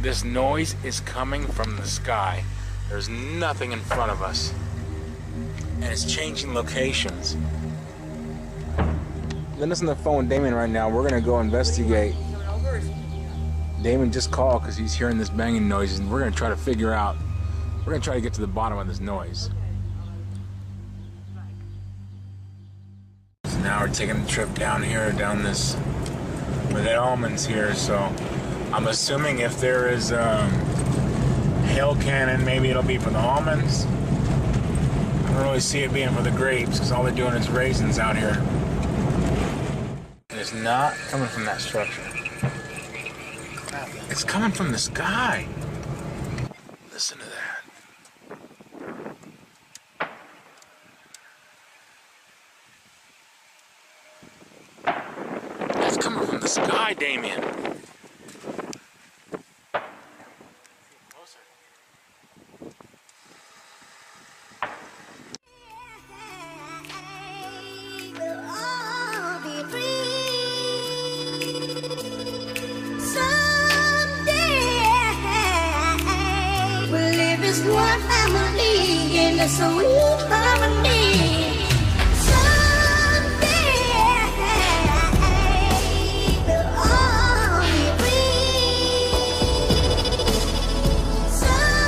This noise is coming from the sky. There's nothing in front of us. And it's changing locations. Linda's on the phone with Damon right now. We're gonna go investigate. Damon just called because he's hearing this banging noise, and we're gonna try to figure out, we're gonna try to get to the bottom of this noise. So now we're taking a trip down here, down this, where the almonds here, so I'm assuming if there is hail cannon, maybe it'll be for the almonds. I don't really see it being for the grapes, because all they're doing is raisins out here. And it's not coming from that structure. It's coming from the sky. Listen to that. That's coming from the sky, Damien. One family in the sweet harmony. Someday we'll all be free. Someday.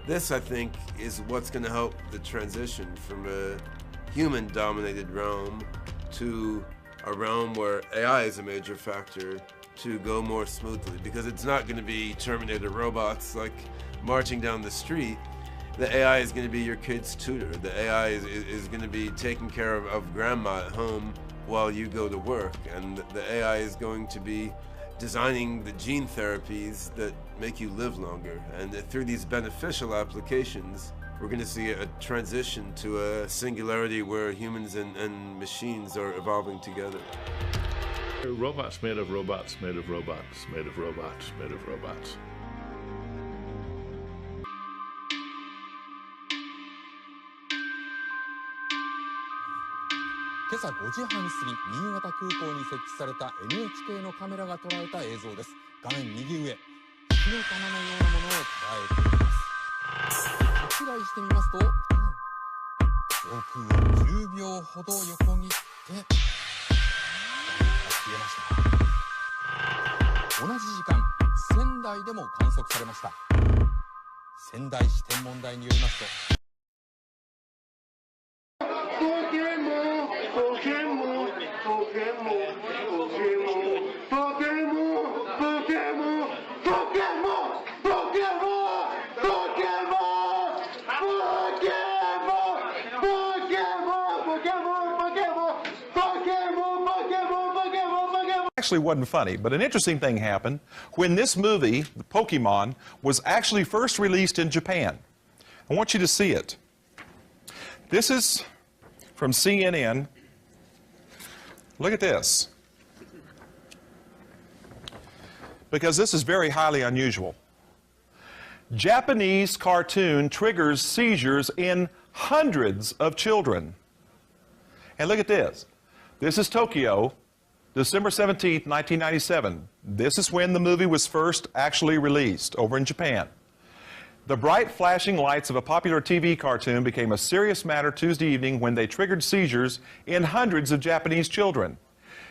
This, I think, is what's going to help the transition from a human-dominated realm to a realm where AI is a major factor to go more smoothly, because it's not going to be Terminator robots like marching down the street. The AI is going to be your kid's tutor. The AI is going to be taking care of grandma at home while you go to work, and the AI is going to be designing the gene therapies that make you live longer. And through these beneficial applications, we're going to see a transition to a singularity where humans and machines are evolving together. Robots made of robots, made of robots, made of robots, made of robots. 今朝5時半過ぎ、新潟空港に設置された NHK のカメラが捉えた映像です。画面右上、火の玉のようなものを捉えています。拡大してみますと、上空を10秒ほど横切って消えました。同じ時間、仙台でも観測されました。仙台市天文台によりますと、Actually wasn't funny, but an interesting thing happened when this movie, Pokemon, was actually first released in Japan. I want you to see it. This is from CNN. Look at this. Because this is very highly unusual. Japanese cartoon triggers seizures in hundreds of children. And look at this. This is Tokyo, December 17th, 1997. This is when the movie was first actually released over in Japan. The bright flashing lights of a popular TV cartoon became a serious matter Tuesday evening when they triggered seizures in hundreds of Japanese children.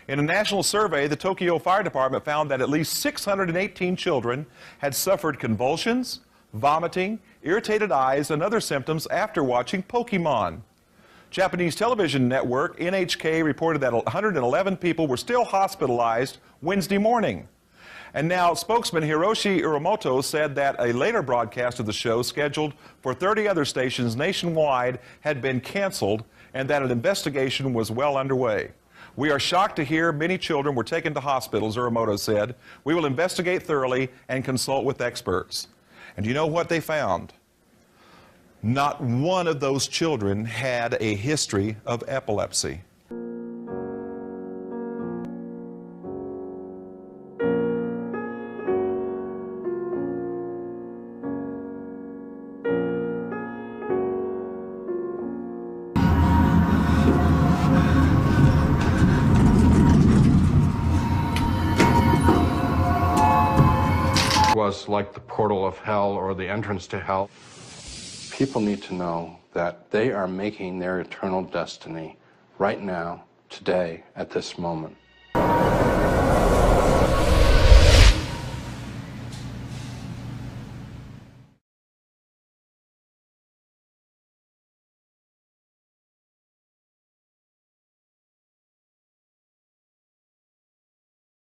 In a national survey, the Tokyo Fire Department found that at least 618 children had suffered convulsions, vomiting, irritated eyes, and other symptoms after watching Pokemon. Japanese television network NHK reported that 111 people were still hospitalized Wednesday morning. And now spokesman Hiroshi Uramoto said that a later broadcast of the show scheduled for 30 other stations nationwide had been canceled and that an investigation was well underway. We are shocked to hear many children were taken to hospitals, Uramoto said. We will investigate thoroughly and consult with experts. And you know what they found? Not one of those children had a history of epilepsy. us like the portal of hell or the entrance to hell. People need to know that they are making their eternal destiny right now, today, at this moment.